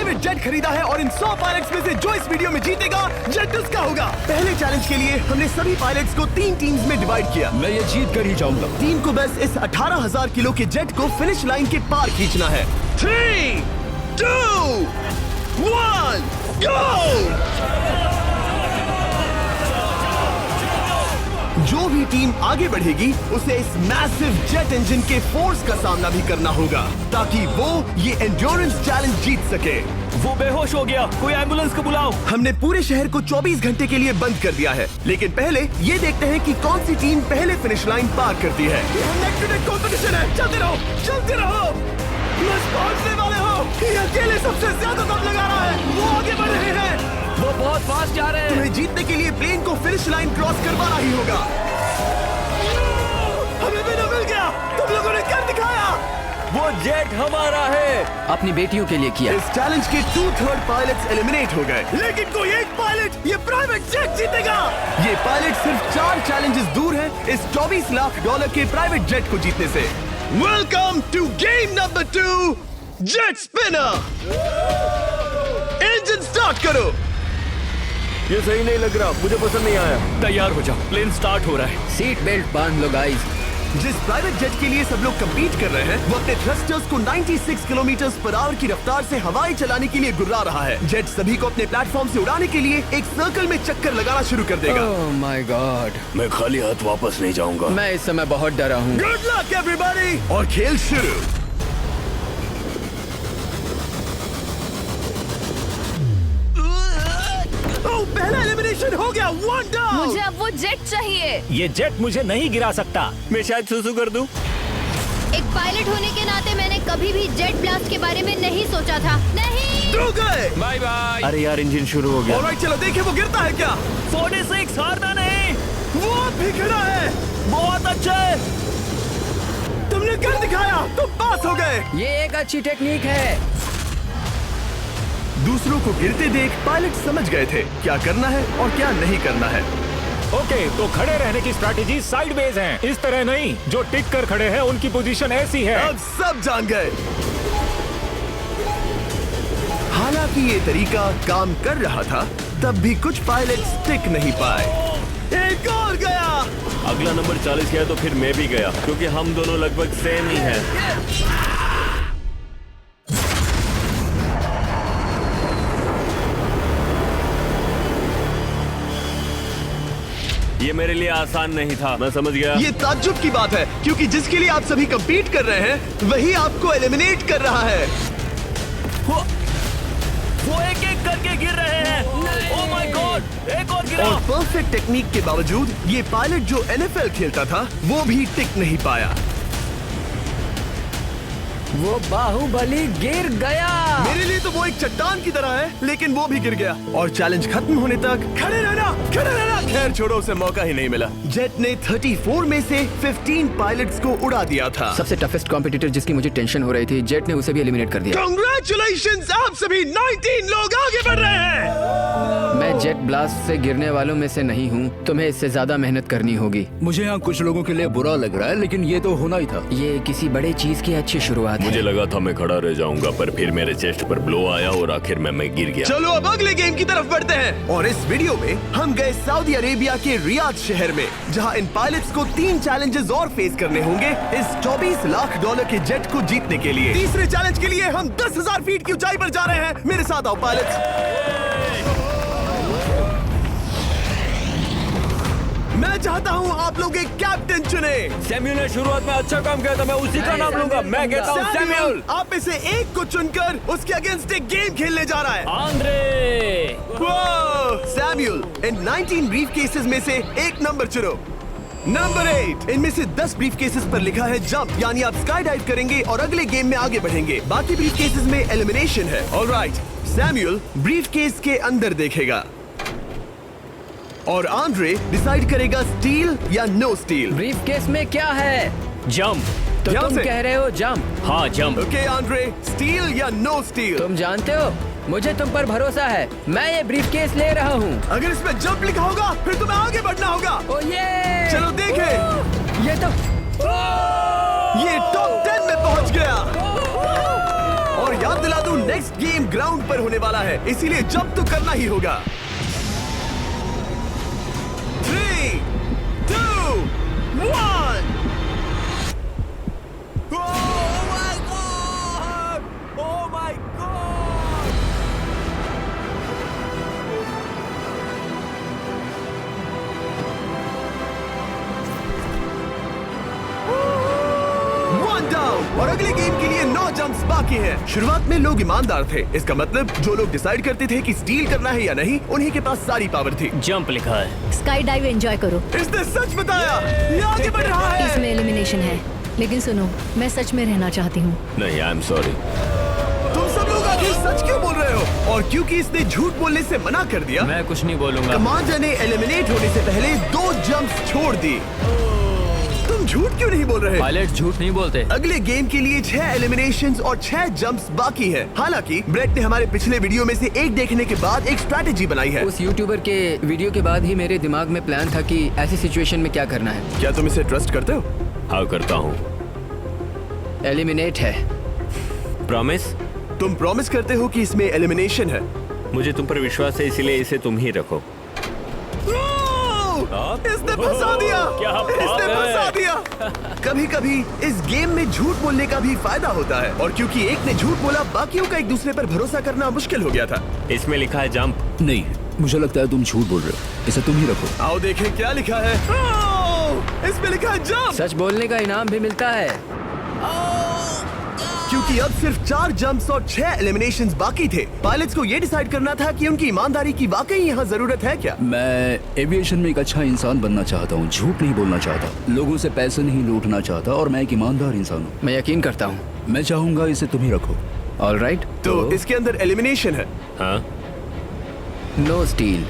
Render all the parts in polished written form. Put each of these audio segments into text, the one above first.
Private jet खरीदा है और इन 100 पायलट्स में से जो इस वीडियो में जीतेगा जेट उसका होगा। पहले चैलेंज के लिए हमने सभी पायलट्स को 3 टीम्स में डिवाइड किया। मैं ये जीत कर ही जाऊंगा। टीम को बस इस 18,000 किलो के जेट को फिनिश लाइन के पार खींचना है। 3, 2, 1, गो! जो भी टीम आगे बढ़ेगी उसे इस मैसिव जेट इंजन के फोर्स का सामना भी करना होगा ताकि वो ये एंड्योरेंस चैलेंज जीत सके। वो बेहोश हो गया, कोई एम्बुलेंस को बुलाओ। हमने पूरे शहर को 24 घंटे के लिए बंद कर दिया है, लेकिन पहले ये देखते हैं कि कौन सी टीम पहले फिनिश लाइन पार करती है। नेक टू नेक कंपटीशन है, चलते रहो, चलते रहो। बस पहुंचने वाले हो। ये अकेले सबसे ज्यादा दम लगा रहा है, वो आगे बढ़ रहे हैं। वो बहुत फास्ट जा रहे हैं। तुम्हें जीतने के लिए प्लेन को फिनिश लाइन क्रॉस करवाना ही होगा। हमें भी मिल गया, तुम लोगों ने कर दिखाया। वो जेट हमारा है। अपनी बेटियों के लिए किया। इस चैलेंज के 2/3 पायलट्स एलिमिनेट हो गए, लेकिन कोई एक पायलट ये प्राइवेट जेट जीतेगा। ये पायलट सिर्फ 4 चैलेंजेस दूर है इस $24 लाख के प्राइवेट जेट को जीतने से। Welcome to game number 2, jet spinner. Engine start करो। ये सही नहीं लग रहा, मुझे पसंद नहीं आया। तैयार हो जाओ, प्लेन स्टार्ट हो रहा है। सीट बेल्ट बांध लो गाइस। जिस प्राइवेट जेट के लिए सब लोग कम्पीट कर रहे हैं वो अपने थ्रस्टर्स को 96 किलोमीटर पर आवर की रफ्तार से हवाएं चलाने के लिए गुर्रा रहा है। जेट सभी को अपने प्लेटफॉर्म से उड़ाने के लिए एक सर्कल में चक्कर लगाना शुरू कर देगा। ओह माय गॉड, मैं खाली हाथ वापस नहीं जाऊंगा। मैं इस समय बहुत डरा हूँ। गुड लक एवरीबॉडी, और खेल शुरू। पहला एलिमिनेशन हो गया, 1 डाउन। मुझे अब वो जेट चाहिए। ये जेट मुझे नहीं गिरा सकता। मैं शायद सुसु कर दूं। एक पायलट होने के नाते मैंने कभी भी जेट ब्लास्ट के बारे में नहीं सोचा था। नहीं। दो गए। Bye bye. अरे यार, इंजन शुरू हो गया। ऑलराइट, चलो देखें वो गिरता है क्या। 46 हारना नहीं। वो भी खड़ा है। बहुत अच्छे। तुमने कर दिखाया, तुम पास हो गए। ये एक अच्छी टेक्निक है। दूसरों को गिरते देख पायलट समझ गए थे क्या करना है और क्या नहीं करना है। ओके, तो खड़े रहने की स्ट्रैटेजी साइडवेज है, इस तरह नहीं। जो टिक कर खड़े हैं उनकी पोजीशन ऐसी है। अब सब जान गए। हालांकि ये तरीका काम कर रहा था, तब भी कुछ पायलट टिक नहीं पाए। एक और गया। अगला नंबर 40 गया तो फिर मैं भी गया, क्योंकि हम दोनों लगभग सेम ही हैं। ये मेरे लिए आसान नहीं था, मैं समझ गया। ये ताज्जुब की बात है, क्योंकि जिसके लिए आप सभी कम्पीट कर रहे हैं वही आपको एलिमिनेट कर रहा है। वो एक एक करके गिर रहे हैं। ओह माय गॉड, एक और गिरा। और परफेक्ट टेक्निक के बावजूद ये पायलट जो NFL खेलता था वो भी टिक नहीं पाया। वो बाहुबली गिर गया। मेरे लिए तो वो एक चट्टान की तरह है, लेकिन वो भी गिर गया। और चैलेंज खत्म होने तक खड़े रहना, खड़े रहना। खैर छोड़ो, उसे मौका ही नहीं मिला। जेट ने 34 में से 15 पायलट्स को उड़ा दिया था। सबसे टफेस्ट कॉम्पिटिटर जिसकी मुझे टेंशन हो रही थी, जेट ने उसे भी एलिमिनेट कर दिया। कांग्रेचुलेशंस, आप सभी 19 लोग आगे बढ़ रहे हैं। मैं जेट ब्लास्ट से गिरने वालों में से नहीं हूँ। तुम्हें इससे ज्यादा मेहनत करनी होगी। मुझे यहाँ कुछ लोगों के लिए बुरा लग रहा है, लेकिन ये तो होना ही था। ये किसी बड़े चीज की अच्छी शुरुआत है। मुझे लगा था मैं खड़ा रह जाऊंगा, पर फिर मेरे चेस्ट पर ब्लो आया और आखिर में मैं गिर गया। चलो अब अगले गेम की तरफ बढ़ते हैं। और इस वीडियो में हम गए सऊदी अरेबिया के रियाद शहर में, जहां इन पायलट्स को 3 चैलेंजेस और फेस करने होंगे इस $24 लाख के जेट को जीतने के लिए। तीसरे चैलेंज के लिए हम 10,000 फीट की ऊंचाई पर जा रहे हैं। मेरे साथ आओ पायलट्स। मैं चाहता हूँ आप लोग एक कैप्टन चुने। सैमुअल ने शुरुआत में अच्छा काम किया था, मैं उसी का नाम लूंगा। मैं कहता हूँ सैमुअल। आप में से एक को चुनकर उसके अगेंस्ट एक गेम खेलने जा रहा है। आंद्रे। सैमुअल, इन 19 ब्रीफ केसेस में से एक नंबर चुनो। नंबर 8। इनमें से 10 ब्रीफ केसेस पर लिखा है जंप, यानी आप स्काई डाइव करेंगे और अगले गेम में आगे बढ़ेंगे। बाकी ब्रीफ केसेस में एलिमिनेशन है। ऑलराइट, सैमुअल ब्रीफ केस के अंदर देखेगा और आंद्रे डिसाइड करेगा स्टील या नो स्टील। ब्रीफ केस में क्या है? जंप। तो ध्यान तुम से। कह रहे हो जंप? हाँ, जंप। ओके आंद्रे, स्टील या नो स्टील? तुम जानते हो, मुझे तुम पर भरोसा है। मैं ये ब्रीफ केस ले रहा हूँ। अगर इसमें जंप लिखा होगा फिर तुम्हें आगे बढ़ना होगा। ओ ये चलो देखें। ये तो ये टॉप 10 में पहुंच गया। और याद याद दिला दूं, नेक्स्ट गेम ग्राउंड पर होने वाला है, इसीलिए जंप तो करना ही होगा। 3, 2, 1। और अगले गेम के लिए 9 जंप्स बाकी हैं। शुरुआत में लोग ईमानदार थे, इसका मतलब जो लोग डिसाइड करते थे कि स्टील करना है या नहीं, उन्हीं के पास सारी पावर थी। जंप लिखा है। स्काई डाइव एंजॉय करो। इसने सच बताया, ये आगे बढ़ रहा है। इसमें एलिमिनेशन है, लेकिन सुनो, मैं सच में रहना चाहती हूँ। नहीं, आई एम सॉरी। तुम सब लोग आखिर सच क्यों बोल रहे हो? और क्योंकि इसने झूठ बोलने से मना कर दिया, मैं कुछ नहीं बोलूंगा। कमांडर ने एलिमिनेट होने से पहले 2 जंप्स छोड़ दी। तुम झूठ क्यों नहीं बोल रहे? पायलट झूठ नहीं बोलते। अगले गेम के लिए 6 एलिमिनेशंस और 6 जंप्स बाकी हैं। हालांकि ब्रेट ने हमारे पिछले वीडियो में से एक देखने के बाद एक स्ट्रैटेजी बनाई है। उस यूट्यूबर के वीडियो के बाद ही मेरे दिमाग में प्लान था कि ऐसी सिचुएशन में क्या करना है। क्या तुम इसे ट्रस्ट करते हो? हाँ, करता हूँ। एलिमिनेट है। प्रॉमिस? तुम प्रॉमिस करते हो कि इसमें एलिमिनेशन है? मुझे तुम पर विश्वास है, इसलिए इसे तुम ही रखो। इसने फंसा दिया। क्या बात इसने है? फंसा दिया। कभी-कभी इस गेम में झूठ बोलने का भी फायदा होता है, और क्योंकि एक ने झूठ बोला, बाकियों का एक दूसरे पर भरोसा करना मुश्किल हो गया था। इसमें लिखा है जंप। नहीं, मुझे लगता है तुम झूठ बोल रहे हो। इसे तुम ही रखो। आओ देखें क्या लिखा है। इसमें लिखा है जंप। सच बोलने का इनाम भी मिलता है। क्योंकि अब सिर्फ 4 जंप्स और 6 एलिमिनेशंस बाकी थे, पायलट्स को ये डिसाइड करना था कि उनकी ईमानदारी की वाकई यहाँ जरूरत है क्या। मैं एविएशन में एक अच्छा इंसान बनना चाहता हूँ, झूठ नहीं बोलना चाहता, लोगों से पैसे नहीं लूटना चाहता, और मैं एक ईमानदार इंसान हूँ। मैं यकीन करता हूँ। मैं चाहूंगा इसे तुम ही रखो। ऑलराइट। तो इसके अंदर एलिमिनेशन है। हाँ। No steal.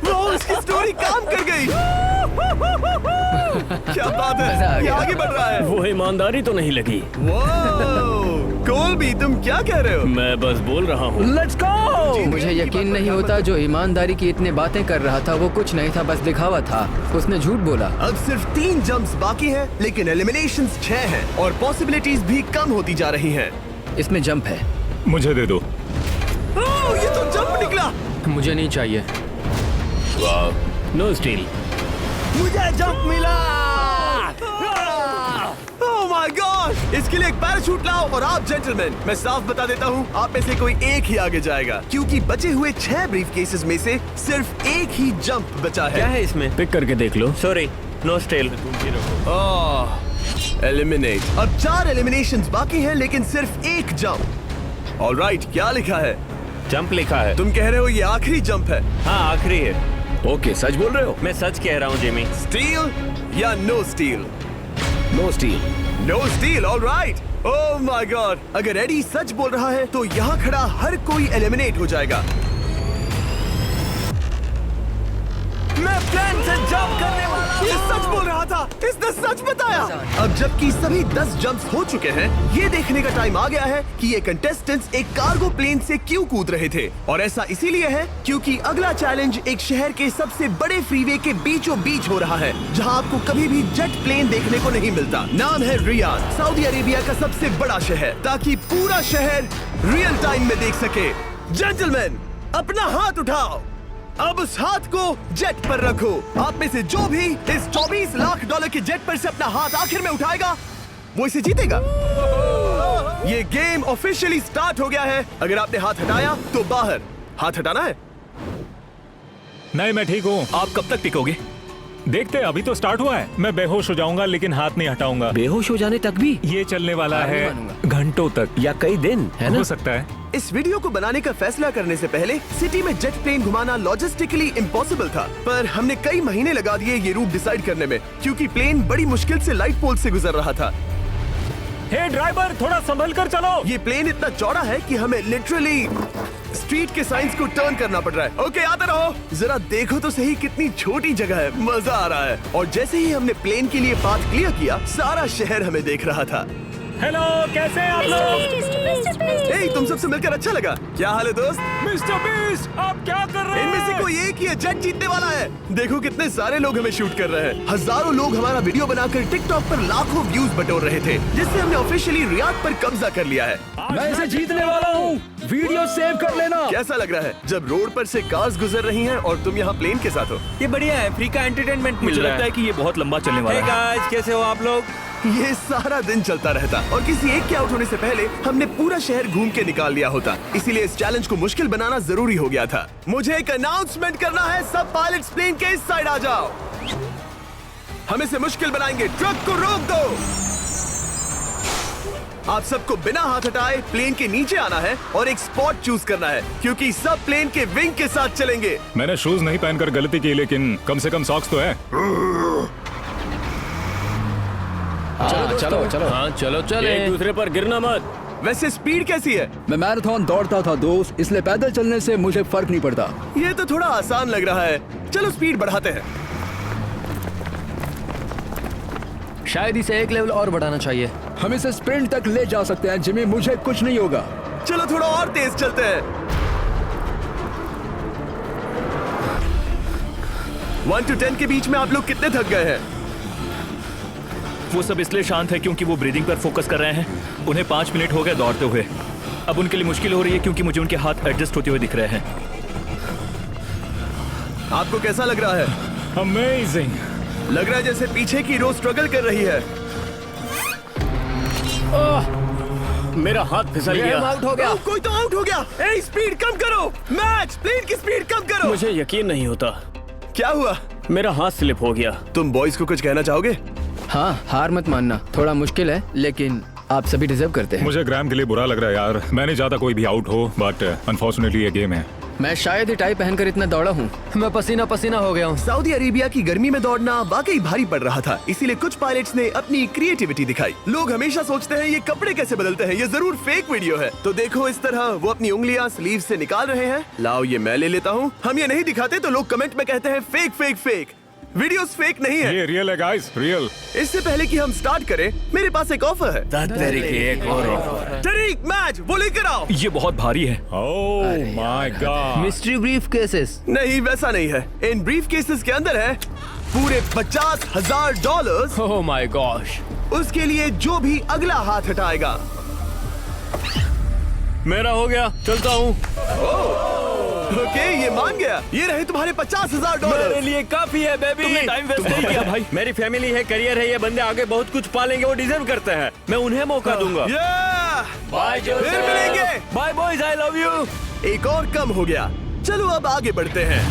वो उसकी स्टोरी काम कर गई। क्या बात मजा आ है, ये गया। आगे बढ़ रहा है। वो ईमानदारी तो नहीं लगी। कोलबी, तुम क्या कह रहे हो? मैं बस बोल रहा हूँ। Let's go. मुझे यकीन नहीं होता जो ईमानदारी की इतने बातें कर रहा था वो कुछ नहीं था, बस दिखावा था। उसने झूठ बोला। अब सिर्फ 3 जंप्स बाकी हैं, लेकिन एलिमिनेशंस 6 हैं और पॉसिबिलिटीज भी कम होती जा रही हैं। इसमें जंप है। मुझे दे दो। ओह, ये तो जंप निकला। मुझे नहीं चाहिए। No steel. मुझे जंप मिला। ओह माय गॉड, इसके लिए एक पैराशूट लाओ। और आप जेंटलमैन, मैं साफ बता देता हूँ, आप में से कोई एक ही आगे जाएगा, क्योंकि बचे हुए 6 ब्रीफ केसेस में से सिर्फ एक ही जंप बचा है। क्या है इसमें? पिक करके देख लो। Sorry, no steel. एलिमिनेट। अब 4 एलिमिनेशंस बाकी हैं, लेकिन सिर्फ एक जंप। ऑलराइट, क्या लिखा है? जंप लिखा है। तुम कह रहे हो ये आखिरी जंप है? हाँ, आखिरी है। ओके, सच बोल रहे हो? मैं सच कह रहा हूँ जिमी। स्टील या no steal? No steal. No steal, alright. Oh my god, अगर एडी सच बोल रहा है तो यहाँ खड़ा हर कोई एलिमिनेट हो जाएगा। मैं प्लान से जंप करने वाला। ये सच बोल रहा था, इसने सच बताया। अब जबकि सभी 10 जंप्स हो चुके हैं, ये देखने का टाइम आ गया है कि ये कंटेस्टेंट्स एक कार्गो प्लेन से क्यों कूद रहे थे। और ऐसा इसीलिए है क्योंकि अगला चैलेंज एक शहर के सबसे बड़े फ्रीवे के बीचों बीच हो रहा है, जहां आपको कभी भी जेट प्लेन देखने को नहीं मिलता। नाम है रियाद, सऊदी अरेबिया का सबसे बड़ा शहर, ताकि पूरा शहर रियल टाइम में देख सके। जेंटलमैन, अपना हाथ उठाओ। अब उस हाथ को जेट पर रखो। आप में से जो भी इस $24 लाख के जेट पर से अपना हाथ आखिर में उठाएगा, वो इसे जीतेगा। ये गेम ऑफिशियली स्टार्ट हो गया है। अगर आपने हाथ हटाया तो बाहर। हाथ हटाना है। नहीं, मैं ठीक हूँ। आप कब तक टिकोगे? देखते हैं, अभी तो स्टार्ट हुआ है। मैं बेहोश हो जाऊंगा लेकिन हाथ नहीं हटाऊंगा। बेहोश हो जाने तक भी? ये चलने वाला हार नहीं है मानूंगा। घंटों तक या कई दिन, है ना? हो सकता है। इस वीडियो को बनाने का फैसला करने से पहले सिटी में जेट प्लेन घुमाना लॉजिस्टिकली इम्पॉसिबल था, पर हमने कई महीने लगा दिए ये रूट डिसाइड करने में, क्योंकि प्लेन बड़ी मुश्किल से लाइट पोल से गुजर रहा था। हे ड्राइवर, थोड़ा संभल कर चलो। ये प्लेन इतना चौड़ा है कि हमें लिटरली स्ट्रीट के साइंस को टर्न करना पड़ रहा है। ओके, आते रहो। जरा देखो तो सही कितनी छोटी जगह है, मजा आ रहा है। और जैसे ही हमने प्लेन के लिए पाथ क्लियर किया, सारा शहर हमें देख रहा था। हेलो, कैसे हैं आप लोग? हे, तुम सबसे मिलकर अच्छा लगा। क्या हाल है दोस्त? मिस्टर बीस्ट, आप क्या कर रहे इनमें से हैं? कोई एक ही है जेट जीतने वाला है। देखो कितने सारे लोग हमें शूट कर रहे हैं। हजारों लोग हमारा वीडियो बनाकर टिकटॉक पर लाखों व्यूज बटोर रहे थे, जिससे हमने ऑफिशियली रियाद पर कब्जा कर लिया है। मैं इसे जीतने वाला हूँ। वीडियो सेव कर लेना। कैसा लग रहा है जब रोड पर से कार्स गुजर रही हैं और तुम यहाँ प्लेन के साथ हो? ये बढ़िया है, फ्री का एंटरटेनमेंट मिल मुझे रहा लगता है कि ये बहुत लंबा चलने वाला है। है। गाइस, कैसे हो आप लोग? ये सारा दिन चलता रहता और किसी एक के आउट होने से पहले हमने पूरा शहर घूम के निकाल लिया होता। इसीलिए इस चैलेंज को मुश्किल बनाना जरूरी हो गया था। मुझे एक अनाउंसमेंट करना है, सब पायलट्स प्लेन के इस साइड आ जाओ। हम इसे मुश्किल बनाएंगे, ट्रक को रोक दो। आप सबको बिना हाथ हटाए प्लेन के नीचे आना है और एक स्पॉट चूज करना है, क्योंकि सब प्लेन के विंग के साथ चलेंगे। मैंने शूज नहीं पहनकर गलती की, लेकिन कम से कम सॉक्स तो है। चलो हाँ चलो चले, एक दूसरे पर गिरना मत। वैसे स्पीड कैसी है? मैं मैराथन दौड़ता था दोस्त, इसलिए पैदल चलने से मुझे फर्क नहीं पड़ता। ये तो थोड़ा आसान लग रहा है। चलो स्पीड बढ़ाते हैं। शायद इसे एक लेवल और बढ़ाना चाहिए। हम इसे स्प्रिंट तक ले जा सकते हैं जिमी, मुझे कुछ नहीं होगा। चलो थोड़ा और तेज चलते हैं। 1 to 10 के बीच में आप लोग कितने थक गए हैं? वो सब इसलिए शांत है क्योंकि वो ब्रीदिंग पर फोकस कर रहे हैं। उन्हें 5 मिनट हो गए दौड़ते हुए। अब उनके लिए मुश्किल हो रही है क्योंकि मुझे उनके हाथ एडजस्ट होते हुए दिख रहे हैं। आपको कैसा लग रहा है? अमेजिंग। लग रहा है जैसे पीछे की रो स्ट्रगल कर रही है। मेरा हाथ फिसल गया। आउट हो गया। कोई तो आउट हो गया। ए, स्पीड कम करो। मैच, प्लेन की स्पीड कम करो। मुझे यकीन नहीं होता, क्या हुआ? मेरा हाथ स्लिप हो गया। तुम बॉयज को कुछ कहना चाहोगे? हाँ, हार मत मानना। थोड़ा मुश्किल है, लेकिन आप सभी डिजर्व करते हैं। मुझे ग्राम के लिए बुरा लग रहा है यार। मैं नहीं चाहता कोई भी आउट हो, बट अनफॉर्चुनेटली ये गेम है। मैं शायद ही टाई पहनकर इतना दौड़ा हूँ। मैं पसीना पसीना हो गया हूँ। सऊदी अरेबिया की गर्मी में दौड़ना वाकई भारी पड़ रहा था, इसीलिए कुछ पायलट्स ने अपनी क्रिएटिविटी दिखाई। लोग हमेशा सोचते हैं ये कपड़े कैसे बदलते हैं, ये जरूर फेक वीडियो है। तो देखो इस तरह वो अपनी उंगलियां स्लीव से निकाल रहे हैं। लाओ ये मैं ले लेता हूँ। हम ये नहीं दिखाते तो लोग कमेंट में कहते हैं fake fake fake. Videos fake नहीं है। ये रियल है गाइस, रियल। इससे पहले कि हम स्टार्ट करें, मेरे पास एक ऑफर है। तरीक मैच वो लेकर आओ। ये बहुत भारी है। ओह my God. Mystery brief cases. नहीं वैसा नहीं है। इन ब्रीफ केसेस के अंदर है पूरे $50,000। Oh my gosh. उसके लिए जो भी अगला हाथ हटाएगा। मेरा हो गया, चलता हूँ। ओके, ये मान गया। ये रहे तुम्हारे $50,000। मेरे लिए काफी है बेबी। तुमने टाइम वेस्ट नहीं किया भाई। मेरी फैमिली है, करियर है, ये बंदे आगे बहुत कुछ पालेंगे, वो डिजर्व करते हैं। मैं उन्हें मौका दूंगा। बाय फिर मिलेंगे। Bye boys, I love you. एक और कम हो गया। चलो अब आगे बढ़ते हैं।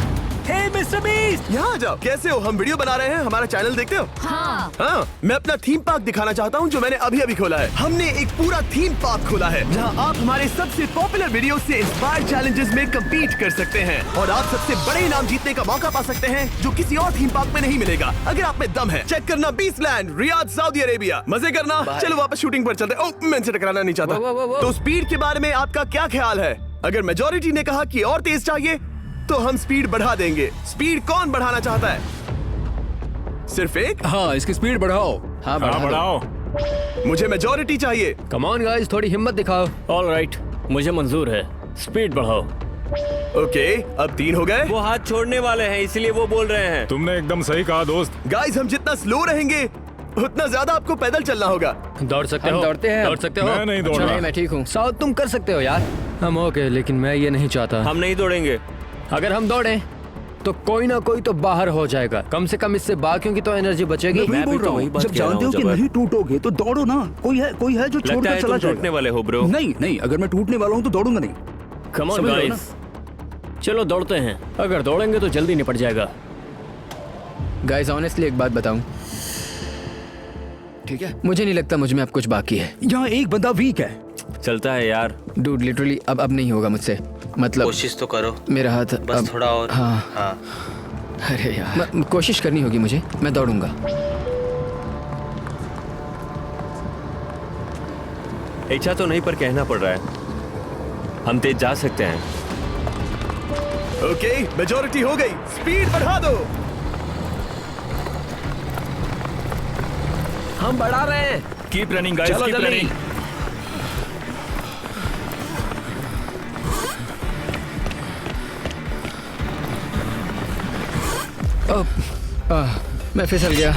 हे मिस्टर बीस्ट, यहाँ आ जाओ। कैसे हो? हम वीडियो बना रहे हैं, हमारा चैनल देखते हो? हाँ, मैं अपना थीम पार्क दिखाना चाहता हूँ जो मैंने अभी अभी खोला है। हमने एक पूरा थीम पार्क खोला है जहाँ आप हमारे सबसे पॉपुलर वीडियो से इंस्पायर्ड चैलेंजेस में कम्पीट कर सकते हैं और आप सबसे बड़े इनाम जीतने का मौका पा सकते हैं जो किसी और थीम पार्क में नहीं मिलेगा। अगर आप में दम है, चेक करना beast land, Riyadh, Saudi Arabia. मजे करना। चलो वापस शूटिंग पर चलते हैं। ओह, मैं इनसे टकराना नहीं चाहता। तो स्पीड के बारे में आपका क्या ख्याल है? अगर मेजोरिटी ने कहा कि और तेज चाहिए तो हम स्पीड बढ़ा देंगे। स्पीड कौन बढ़ाना चाहता है? सिर्फ एक? हाँ, इसकी स्पीड बढ़ाओ। हाँ, हाँ बढ़ाओ। मुझे मेजोरिटी चाहिए। कम ऑन गाइस, थोड़ी हिम्मत दिखाओ। ऑल राइट, मुझे मंजूर है। स्पीड बढ़ाओ। ओके, अब 3 हो गए। वो हाथ छोड़ने वाले हैं, इसलिए वो बोल रहे हैं। तुमने एकदम सही कहा दोस्त। गाइस, हम जितना स्लो रहेंगे उतना ज्यादा आपको पैदल चलना होगा। दौड़ सकते हम हो? दौड़ते हैं। दौड़ सकते हो? मैं नहीं दौड़ अच्छा, रहा। नहीं, मैं ठीक हूँ। साउथ तुम कर सकते हो यार। हम ओके, लेकिन मैं ये नहीं चाहता। हम नहीं दौड़ेंगे। अगर हम दौड़े तो कोई ना कोई तो बाहर हो जाएगा। कम से कम इससे बाकियों की तो एनर्जी बचेगी। मैं बोल रहा हूँ, जब जानते हो कि नहीं टूटोगे तो दौड़ो ना। कोई है जो लगता छोड़कर है चला तुम टूटने जाएगा। वाले हो ब्रो। नहीं, अगर मैं टूटने वाला हूँ तो दौड़ूंगा नहीं। कम ऑन समझ रहे हो गाइस, चलो दौड़ते हैं। अगर दौड़ेंगे तो जल्दी निपट जाएगा। गाइस, ऑनेस्टली एक बात बताऊं, ठीक है, मुझे नहीं लगता मुझ में अब कुछ बाकी है। यहाँ एक बंदा वीक है। चलता है यार, डूड, लिटरली अब नहीं होगा मुझसे। मतलब कोशिश तो करो, मेरा हाथ बस अब, थोड़ा और। हाँ। अरे यार, कोशिश करनी होगी मुझे। मैं दौड़ूंगा। इच्छा तो नहीं पर कहना पड़ रहा है। हम तेज जा सकते हैं। ओके, मेजोरिटी हो गई। स्पीड बढ़ा दो। हम बढ़ा रहे हैं। Keep running guys, keep running. मैं फिसल गया।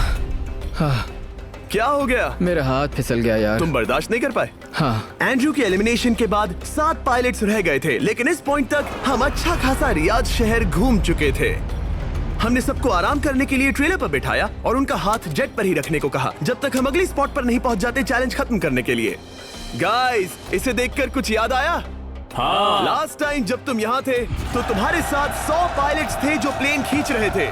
क्या हो गया? मेरा हाथ फिसल गया यार। तुम बर्दाश्त नहीं कर पाए? हाँ। एंड्रू के एलिमिनेशन के बाद 7 पायलट्स रह गए थे, लेकिन इस पॉइंट तक हम अच्छा खासा रियाद शहर घूम चुके थे। हमने सबको आराम करने के लिए ट्रेलर पर बिठाया और उनका हाथ जेट पर ही रखने को कहा जब तक हम अगली स्पॉट पर नहीं पहुंच जाते चैलेंज खत्म करने के लिए। गाइस, इसे देखकर कुछ याद आया? हाँ। लास्ट टाइम जब तुम यहाँ थे तो तुम्हारे साथ 100 पायलट्स थे जो प्लेन खींच रहे थे।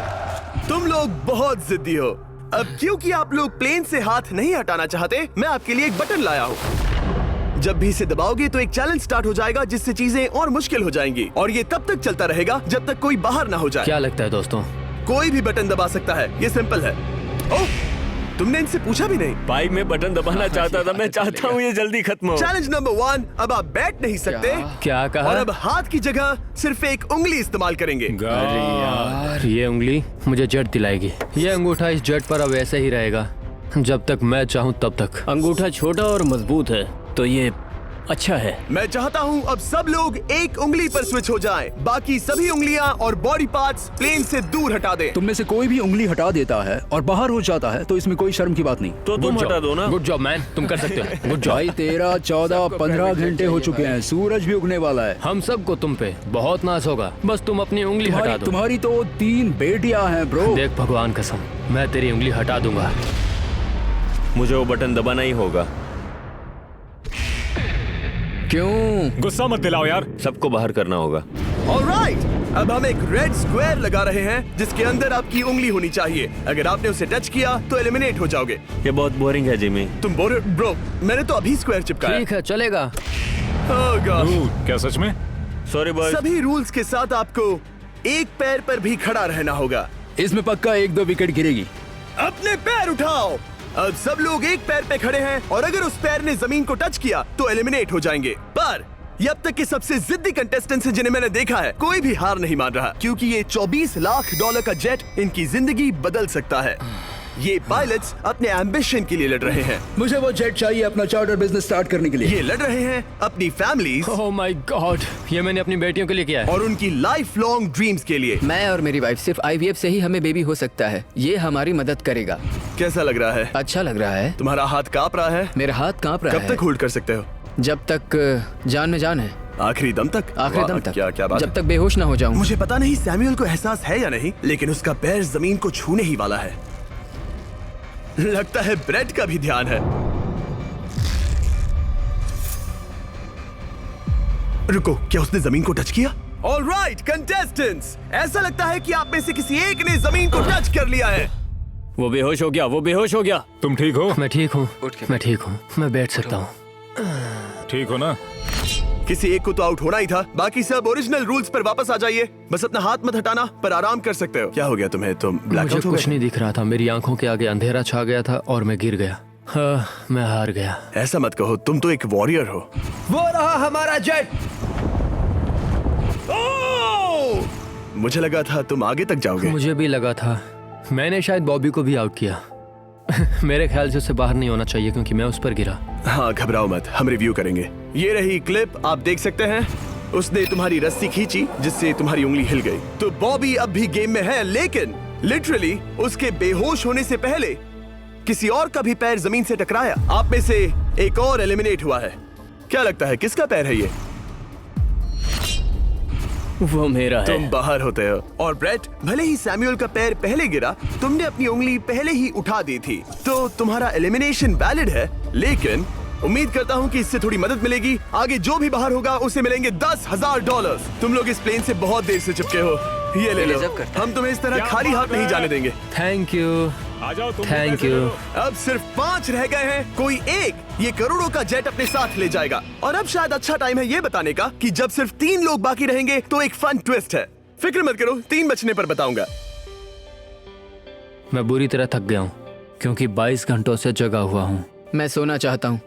तुम लोग बहुत जिद्दी हो। अब क्योंकि आप लोग प्लेन से हाथ नहीं हटाना चाहते, मैं आपके लिए एक बटन लाया हूँ। जब भी इसे दबाओगे तो एक चैलेंज स्टार्ट हो जाएगा जिससे चीजें और मुश्किल हो जाएंगी और ये तब तक चलता रहेगा जब तक कोई बाहर ना हो जाए। क्या लगता है दोस्तों? कोई भी बटन दबा सकता है, ये सिंपल है। ओह, तुमने इनसे पूछा भी नहीं। भाई मैं बटन दबाना चाहता था, मैं चाहता हूँ ये जल्दी खत्म हो। चैलेंज नंबर 1, अब आप बैठ नहीं सकते। क्या कहा? और अब हाथ की जगह सिर्फ एक उंगली इस्तेमाल करेंगे। अरे यार, ये उंगली मुझे जेट दिलाएगी। ये अंगूठा इस जेट पर अब ऐसे ही रहेगा जब तक मैं चाहूँ तब तक। अंगूठा छोटा और मजबूत है तो ये अच्छा है। मैं चाहता हूँ अब सब लोग एक उंगली पर स्विच हो जाएं। बाकी सभी उंगलियां और बॉडी पार्ट्स प्लेन से दूर हटा दें। तुम में से कोई भी उंगली हटा देता है और बाहर हो जाता है तो इसमें कोई शर्म की बात नहीं। तो तुम हटा दो ना। गुड जॉब मैन, तुम कर सकते हो। Good job. भाई 13, 14, 15 घंटे हो चुके हैं, सूरज भी उगने वाला है। हम सबको तुम पे बहुत नाज होगा, बस तुम अपनी उंगली हटा दो। तुम्हारी तो 3 बेटियां हैं ब्रो। देख भगवान कसम, मैं तेरी उंगली हटा दूंगा। मुझे वो बटन दबाना ही होगा। क्यों? गुस्सा मत दिलाओ यार। सबको बाहर करना होगा। ऑलराइट, अब हम एक रेड स्क्वायर लगा रहे हैं जिसके अंदर आपकी उंगली होनी चाहिए। अगर आपने उसे टच किया तो एलिमिनेट हो जाओगे। ये बहुत बोरिंग है जिमी। तुम ब्रो, मैंने तो अभी स्क्वायर चिपकाया। ठीक है, चलेगा। Oh God। क्या सच में? Sorry boy. सभी रूल्स के साथ आपको एक पैर पर भी खड़ा रहना होगा। इसमें पक्का 1-2 विकेट गिरेगी। अपने पैर उठाओ। अब सब लोग एक पैर पे खड़े हैं और अगर उस पैर ने जमीन को टच किया तो एलिमिनेट हो जाएंगे। पर ये अब तक के सबसे जिद्दी कंटेस्टेंट्स हैं जिन्हें मैंने देखा है। कोई भी हार नहीं मान रहा क्योंकि ये $24 लाख का जेट इनकी जिंदगी बदल सकता है। ये पायलट्स अपने एम्बिशन के लिए लड़ रहे हैं। मुझे वो जेट चाहिए अपना चार्टर बिजनेस स्टार्ट करने के लिए। ये लड़ रहे हैं अपनी फैमिलीज ओह माय गॉड, ये मैंने अपनी बेटियों के लिए किया है। और उनकी लाइफ लॉन्ग ड्रीम्स के लिए। मैं और मेरी वाइफ सिर्फ IVF से ही हमें बेबी हो सकता है। ये हमारी मदद करेगा। कैसा लग रहा है? अच्छा लग रहा है। तुम्हारा हाथ कांप रहा है? मेरा हाथ कांप रहा है। कब तक होल्ड कर सकते हो? जब तक जान में जान है। आखिरी दम तक? आखिरी दम वाह, तक। क्या बात जब है। तक बेहोश ना हो जाऊं। मुझे पता नहीं सैमुअल को एहसास है या नहीं, लेकिन उसका पैर जमीन को छूने ही वाला है। लगता है ब्रेड का भी ध्यान है। रुको, क्या उसने जमीन को टच किया? ऑलराइट कंटेस्टेंट्स, ऐसा लगता है कि आप में से किसी एक ने जमीन को टच कर लिया है। वो बेहोश हो गया, वो बेहोश हो गया। तुम ठीक हो? मैं ठीक हूँ, मैं ठीक हूँ, मैं बैठ सकता हूँ। ठीक हो ना? किसी एक को तो आउट होना ही था। बाकी सब ओरिजिनल रूल्स पर वापस आ जाइए। बस अपना हाथ मत हटाना, पर आराम कर सकते हो। क्या हो गया तुम्हें? तुम मुझे ब्लैकआउट हो कुछ गए? नहीं दिख रहा था, मेरी आंखों के आगे अंधेरा छा गया था और मैं गिर गया। हाँ, मैं हार गया। ऐसा मत कहो, तुम तो एक वॉरियर हो। वो रहा हमारा जेट। मुझे लगा था तुम आगे तक जाओगे। मुझे भी लगा था। मैंने शायद बॉबी को भी आउट किया। मेरे ख्याल से उसे बाहर नहीं होना चाहिए क्योंकि मैं उस पर गिरा। हाँ, घबराओ मत, हम रिव्यू करेंगे। ये रही क्लिप, आप देख सकते हैं। उसने तुम्हारी रस्सी खींची जिससे तुम्हारी उंगली हिल गई। तो बॉबी अब भी गेम में है, लेकिन लिटरली उसके बेहोश होने से पहले किसी और का भी पैर जमीन से टकराया। आप में से एक और एलिमिनेट हुआ है। क्या लगता है किसका पैर है ये? वो मेरा है। तुम बाहर होते हो। और ब्रेट, भले ही सैमुअल का पैर पहले गिरा, तुमने अपनी उंगली पहले ही उठा दी थी, तो तुम्हारा एलिमिनेशन वैलिड है। लेकिन उम्मीद करता हूँ कि इससे थोड़ी मदद मिलेगी। आगे जो भी बाहर होगा उसे मिलेंगे $10,000। तुम लोग इस प्लेन से बहुत देर से चिपके हो, ये ले लो। हम तुम्हें इस तरह खाली हाथ नहीं जाने देंगे। थैंक यू, आ जाओ तुम। Thank you. अब सिर्फ 5 रह गए हैं। कोई एक ये करोड़ों का जेट अपने साथ ले जाएगा। और अब शायद अच्छा टाइम है ये बताने का कि जब सिर्फ 3 लोग बाकी रहेंगे तो एक फन ट्विस्ट है। फिक्र मत करो, 3 बचने पर बताऊंगा। मैं बुरी तरह थक गया हूँ क्योंकि 22 घंटों से जगा हुआ हूँ। मैं सोना चाहता हूँ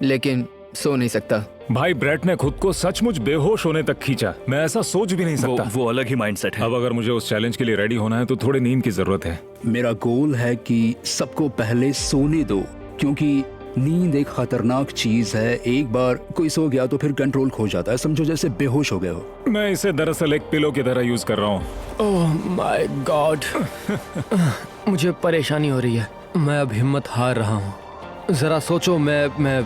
लेकिन सो नहीं सकता। भाई ब्रेट ने खुद को सचमुच बेहोश होने तक खींचा। मैं ऐसा सोच भी नहीं सकता। वो अलग ही माइंडसेट है। अब अगर मुझे उस चैलेंज के लिए रेडी होना है तो थोड़ी नींद की जरूरत है। मेरा गोल है कि सबको पहले सोने दो, क्योंकि नींद एक खतरनाक चीज है। एक बार कोई सो गया तो फिर कंट्रोल खो जाता है, समझो जैसे बेहोश हो गए हो। मैं इसे दरअसल एक पिलो की तरह यूज कर रहा हूँ। ओह माय गॉड। मुझे परेशानी हो रही है, मैं अब हिम्मत हार रहा हूँ। जरा सोचो, मैं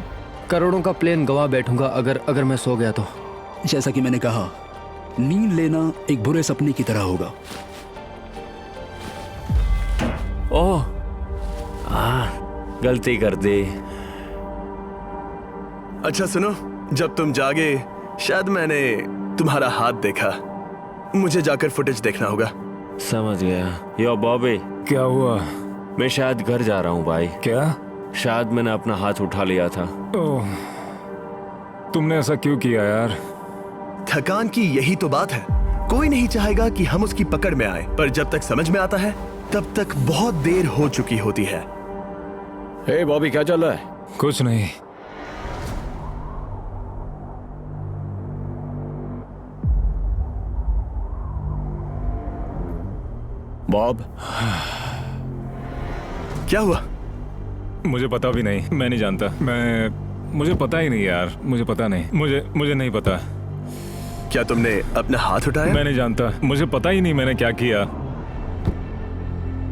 करोड़ों का प्लेन गवा बैठूंगा अगर मैं सो गया तो। जैसा कि मैंने कहा, नींद लेना एक बुरे सपने की तरह होगा। ओह गलती कर दी। अच्छा सुनो, जब तुम जागे शायद मैंने तुम्हारा हाथ देखा। मुझे जाकर फुटेज देखना होगा। समझ गया। यो बॉबी, क्या हुआ? मैं शायद घर जा रहा हूँ भाई। क्या? शायद मैंने अपना हाथ उठा लिया था। ओह, तुमने ऐसा क्यों किया यार? थकान की यही तो बात है। कोई नहीं चाहेगा कि हम उसकी पकड़ में आए, पर जब तक समझ में आता है तब तक बहुत देर हो चुकी होती है। हे बॉबी, क्या चल रहा है? कुछ नहीं। बॉब, क्या हुआ? मुझे पता भी नहीं, मैं नहीं जानता। मुझे पता ही नहीं यार, मुझे पता नहीं। मुझे नहीं पता। क्या तुमने अपना हाथ उठाया? मैं नहीं जानता, मुझे पता ही नहीं मैंने क्या किया।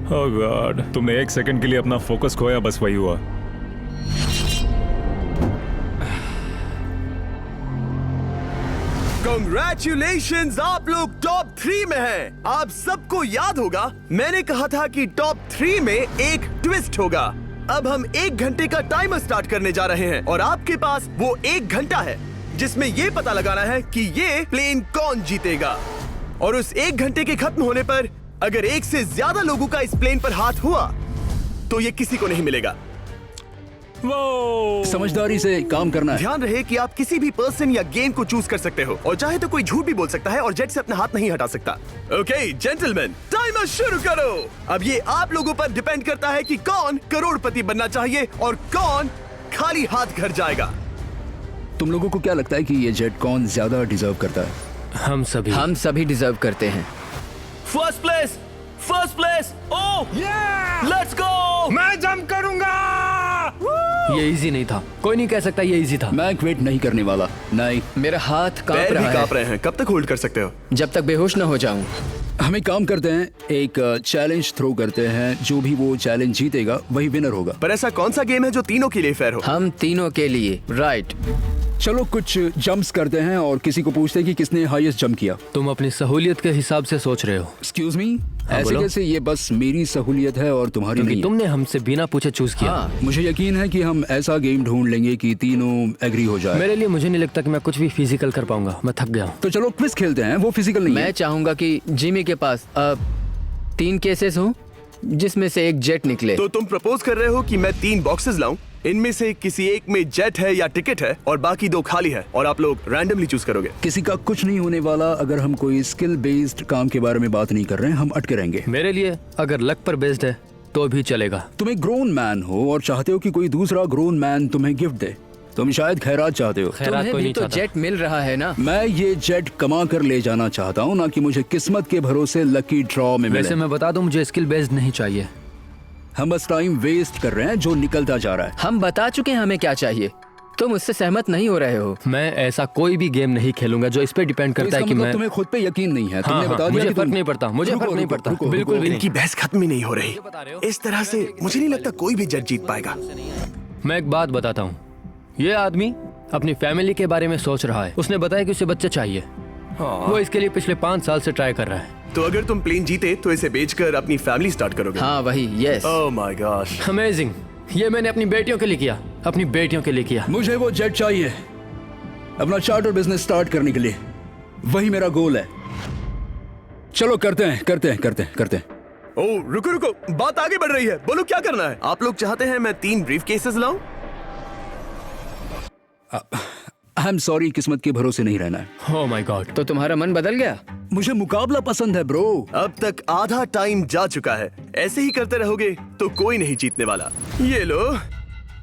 ओह गॉड, तुमने एक सेकंड के लिए अपना फोकस खोया, बस वही हुआ। Congratulations, आप लोग टॉप 3 में हैं। आप सबको याद होगा मैंने कहा था कि टॉप 3 में एक ट्विस्ट होगा। अब हम 1 घंटे का टाइमर स्टार्ट करने जा रहे हैं और आपके पास वो 1 घंटा है जिसमें ये पता लगाना है कि ये प्लेन कौन जीतेगा। और उस 1 घंटे के खत्म होने पर अगर एक से ज्यादा लोगों का इस प्लेन पर हाथ हुआ तो ये किसी को नहीं मिलेगा। समझदारी से काम करना है। ध्यान रहे कि आप किसी भी पर्सन या गेम को चूज कर सकते हो और चाहे तो कोई झूठ भी बोल सकता है और जेट से अपना हाथ नहीं हटा सकता। ओके जेंटलमैन, टाइमर शुरू करो। अब ये आप लोगों पर डिपेंड करता है कि कौन करोड़पति बनना चाहिए और कौन खाली हाथ घर जाएगा। तुम लोगों को क्या लगता है कि ये जेट कौन ज्यादा डिजर्व करता है? हम सभी डिजर्व करते हैं। First place. Oh let's go. मैं जंप करूंगा। ये इजी नहीं था, कोई नहीं कह सकता ये इजी था। मैं क्विट नहीं करने वाला। नहीं, मेरा हाथ कांप पैर भी रहा कांप है। रहे हैं। कब तक होल्ड कर सकते हो? जब तक बेहोश न हो जाऊं। हमें काम करते हैं, एक चैलेंज थ्रो करते हैं। जो भी वो चैलेंज जीतेगा वही विनर होगा। पर ऐसा कौन सा गेम है जो तीनों के लिए फेयर हो? हम तीनों के लिए, राइट। चलो कुछ जंप्स करते हैं और किसी को पूछते हैं कि किसने हाईएस्ट जंप किया। तुम अपनी सहूलियत के हिसाब से सोच रहे हो। एक्सक्यूज मी, ऐसे बोलो। कैसे? ये बस मेरी सहूलियत है और तुम्हारी क्योंकि नहीं है। तुमने हमसे बिना पूछे चूज किया। हाँ, मुझे यकीन है कि हम ऐसा गेम ढूंढ लेंगे कि तीनों एग्री हो जाए। मेरे लिए मुझे नहीं लगता कि मैं कुछ भी फिजिकल कर पाऊंगा, मैं थक गया हूँ। तो चलो क्विज खेलते हैं। वो फिजिकल नहीं मैं है। चाहूंगा कि जिमी के पास 3 केसेस हो जिसमें से एक जेट निकले। तो तुम प्रपोज कर रहे हो कि मैं 3 बॉक्सेस लाऊं, इनमें से किसी एक में जेट है या टिकट है और बाकी 2 खाली है और आप लोग रैंडमली चूज करोगे। किसी का कुछ नहीं होने वाला। अगर हम कोई स्किल बेस्ड काम के बारे में बात नहीं कर रहे हैं, हम अटके रहेंगे। मेरे लिए अगर लक पर बेस्ड है तो भी चलेगा। तुम एक ग्रोन मैन हो और चाहते हो कि कोई दूसरा ग्रोन मैन तुम्हें गिफ्ट दे। तुम शायद खैरात चाहते हो। खैरात तुम्हें कोई भी नहीं तो चाहता। जेट मिल रहा है ना। मैं ये जेट कमा कर ले जाना चाहता हूँ, ना कि मुझे किस्मत के भरोसे लकी ड्रॉ में मिले। वैसे मैं बता दूं, मुझे स्किल बेस्ड नहीं चाहिए। हम बस टाइम वेस्ट कर रहे हैं जो निकलता जा रहा है। हम बता चुके हैं हमें क्या चाहिए। तुम उससे सहमत नहीं हो रहे हो। मैं ऐसा कोई भी गेम नहीं खेलूंगा जो इस पे डिपेंड तो करता इसका है कि मतलब मैं तुम्हें खुद पे यकीन नहीं है। तुमने हाँ, बता दिया मुझे कि फर्क तुम- नहीं पड़ता, मुझे रुको, फर्क नहीं रुको, पड़ता, रुको, बिल्कुल रुको। भी नहीं। इनकी बहस खत्म ही नहीं हो रही। इस तरह से मुझे नहीं लगता कोई भी जेट जीत पाएगा। मैं एक बात बताता हूँ। ये आदमी अपनी फैमिली के बारे में सोच रहा है। उसने बताया कि उसे बच्चे चाहिए। वो इसके लिए पिछले 5 साल से ट्राई कर रहा है। तो अगर तुम प्लेन जीते तो इसे बेचकर अपनी फैमिली स्टार्ट करोगे? हाँ वही, yes. Oh my gosh. Amazing. ये मैंने अपनी बेटियों के लिए किया, अपनी बेटियों के लिए किया। मुझे वो जेट चाहिए अपना चार्टर बिजनेस स्टार्ट करने के लिए। वही मेरा गोल है। चलो करते हैं। ओह रुको, बात आगे बढ़ रही है। बोलो क्या करना है? आप लोग चाहते हैं मैं 3 ब्रीफ केसेस लाऊं? आई एम सॉरी, किस्मत के भरोसे नहीं रहना है। ओह माय गॉड। तो तुम्हारा मन बदल गया? मुझे मुकाबला पसंद है ब्रो। अब तक आधा टाइम जा चुका है। ऐसे ही करते रहोगे तो कोई नहीं जीतने वाला। ये लो,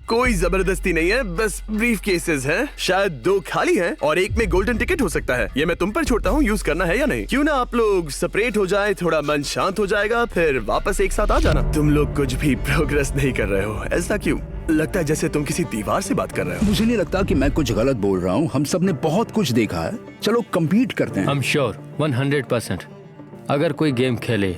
कोई जबरदस्ती नहीं है, बस ब्रीफ केसेस हैं। शायद 2 खाली हैं और एक में गोल्डन टिकट हो सकता है। ये मैं तुम पर छोड़ता हूँ, यूज करना है या नहीं। क्यों ना आप लोग सेपरेट हो जाए, थोड़ा मन शांत हो जाएगा, फिर वापस एक साथ आ जाना। तुम लोग कुछ भी प्रोग्रेस नहीं कर रहे हो, ऐसा क्यों? लगता है जैसे तुम किसी दीवार से बात कर रहे हो। मुझे नहीं लगता कि मैं कुछ गलत बोल रहा हूँ। हम सब ने बहुत कुछ देखा है। चलो कम्पीट करते हैं। I am sure 100%। अगर कोई गेम खेले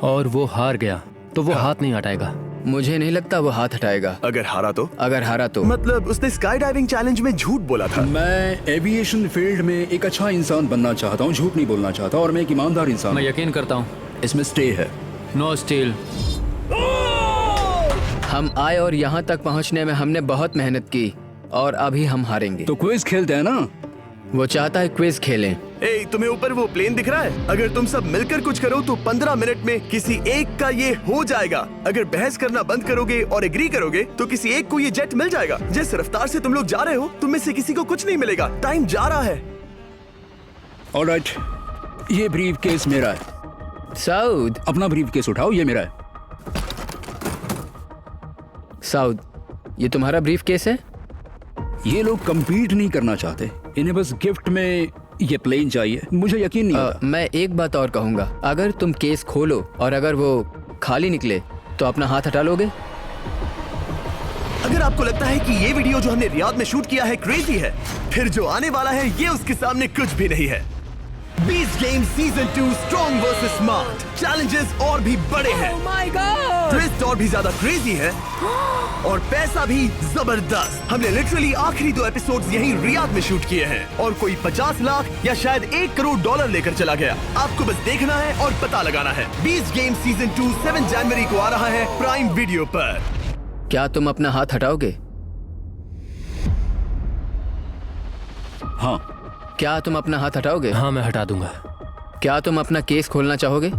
और वो हार गया तो वो हाथ नहीं हटाएगा। मुझे नहीं लगता वो हाथ हटाएगा। अगर हारा तो? अगर हारा तो मतलब उसने स्काई डाइविंग चैलेंज में झूठ बोला था। मैं एविएशन फील्ड में एक अच्छा इंसान बनना चाहता हूँ, झूठ नहीं बोलना चाहता, और मैं एक ईमानदार इंसान मैं हूँ। यकीन करता हूँ। इसमें स्टे है। No steal. हम आए और यहाँ तक पहुँचने में हमने बहुत मेहनत की और अभी हम हारेंगे। तो क्विज खेलते हैं ना? वो चाहता है क्विज खेलें। ए, तुम्हें ऊपर वो प्लेन दिख रहा है? अगर तुम सब मिलकर कुछ करो तो 15 मिनट में किसी एक का ये हो जाएगा। अगर बहस करना बंद करोगे और एग्री करोगे तो किसी एक को ये जेट मिल जाएगा। जिस रफ्तार से तुम लोग जा रहे हो, तुम में से किसी को कुछ नहीं मिलेगा। टाइम जा रहा है। ऑलराइट, ये ब्रीफ केस मेरा है। साउद, अपना ब्रीफ केस उठाओ, ये मेरा है। साउद, ये तुम्हारा ब्रीफ केस है? ये लोग compete नहीं करना चाहते, इन्हें बस गिफ्ट में ये प्लेन चाहिए। मुझे यकीन नहीं होता। मैं एक बात और कहूंगा, अगर तुम केस खोलो और अगर वो खाली निकले तो अपना हाथ हटा लोगे? अगर आपको लगता है कि ये वीडियो जो हमने रियाद में शूट किया है क्रेजी है, फिर जो आने वाला है ये उसके सामने कुछ भी नहीं है। Beast game season 2 strong versus smart. Challenges और भी बड़े हैं, ट्विस्ट और भी ज्यादा क्रेजी है और पैसा भी जबरदस्त। हमने लिटरली आखिरी 2 एपिसोड्स यहीं रियाद में शूट किए हैं और कोई 50 लाख या शायद $1 करोड़ लेकर चला गया। आपको बस देखना है और पता लगाना है। बीस्ट गेम सीजन 2 7 जनवरी को आ रहा है प्राइम वीडियो पर। क्या तुम अपना हाथ हटाओगे? हाँ। क्या तुम अपना हाथ हटाओगे? हाँ, मैं हटा दूंगा। क्या तुम अपना केस खोलना चाहोगे?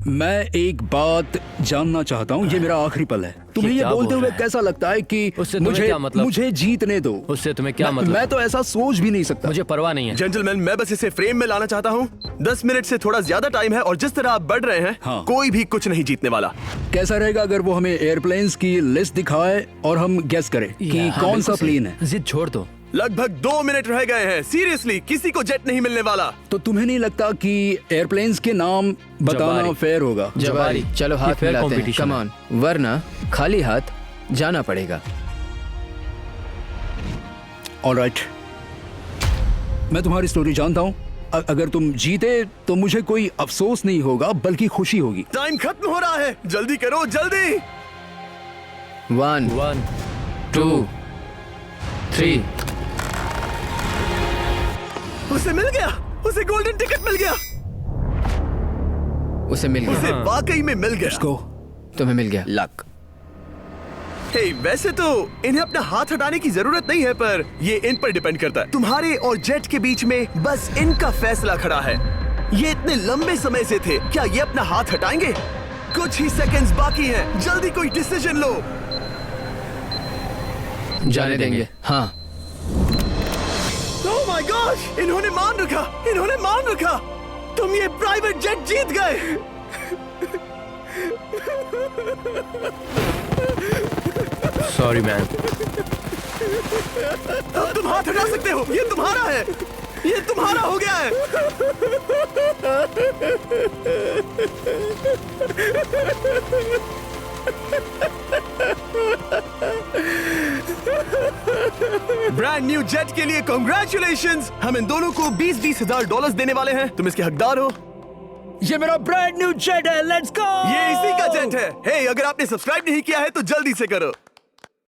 मैं एक बात जानना चाहता हूँ, ये मेरा आखिरी पल है। तुम्हें ये क्या बोलते बोल हुए रहा है? कैसा लगता है कि उससे तुम्हें मुझे क्या मतलब? मुझे जीतने दो। उससे तुम्हें क्या मैं, मतलब? मैं तो ऐसा सोच भी नहीं सकता। मुझे परवाह नहीं है। जेंटलमैन, मैं बस इसे फ्रेम में लाना चाहता हूँ। 10 मिनट से थोड़ा ज्यादा टाइम है और जिस तरह आप बढ़ रहे हैं, हाँ। कोई भी कुछ नहीं जीतने वाला। कैसा रहेगा अगर वो हमें एयरप्लेन्स की लिस्ट दिखाए और हम गेस करें कि हाँ, कौन सा बिल्कुल सही। प्लेन है? जिद छोड़ दो। लगभग 2 मिनट रह गए हैं। सीरियसली, किसी को जेट नहीं मिलने वाला। तो तुम्हें नहीं लगता कि एयरप्लेन्स के नाम बताना जवारी। फेयर होगा? जवारी, चलो ये हाथ fair मिलाते हैं। competition कम है। ऑन, वरना खाली हाथ जाना पड़ेगा। ऑलराइट, मैं तुम्हारी स्टोरी जानता हूँ। अगर तुम जीते तो मुझे कोई अफसोस नहीं होगा बल्कि खुशी होगी। टाइम खत्म हो रहा है, जल्दी करो, जल्दी। 1 1 2 3। उसे मिल गया, उसे गोल्डन टिकट मिल गया। उसे मिल उसे गया। वाकई में मिल गया। इसको तुम्हें मिल गया। लक। हे, वैसे तो इन्हें अपना हाथ हटाने की जरूरत नहीं है, पर ये इन पर डिपेंड करता है। तुम्हारे और जेट के बीच में बस इनका फैसला खड़ा है। ये इतने लंबे समय से थे, क्या ये अपना हाथ हटाएंगे? कुछ ही सेकंड्स बाकी हैं, जल्दी कोई डिसीजन लो। जाने देंगे। हाँ। ओह माय गॉश, इन्होंने मान रखा, इन्होंने मान रखा। तुम ये प्राइवेट जेट जीत गए। Sorry man. अब तुम हाथ हटा सकते हो, ये तुम्हारा है, ये तुम्हारा हो गया है। ब्रांड न्यू जेट के लिए कांग्रेचुलेशंस। हम इन दोनों को 20-20 हजार डॉलर्स देने वाले हैं। तुम इसके हकदार हो। ये मेरा ब्रांड न्यू जेट है, लेट्स गो। ये इसी का जेट है। हे, अगर आपने सब्सक्राइब नहीं किया है तो जल्दी से करो।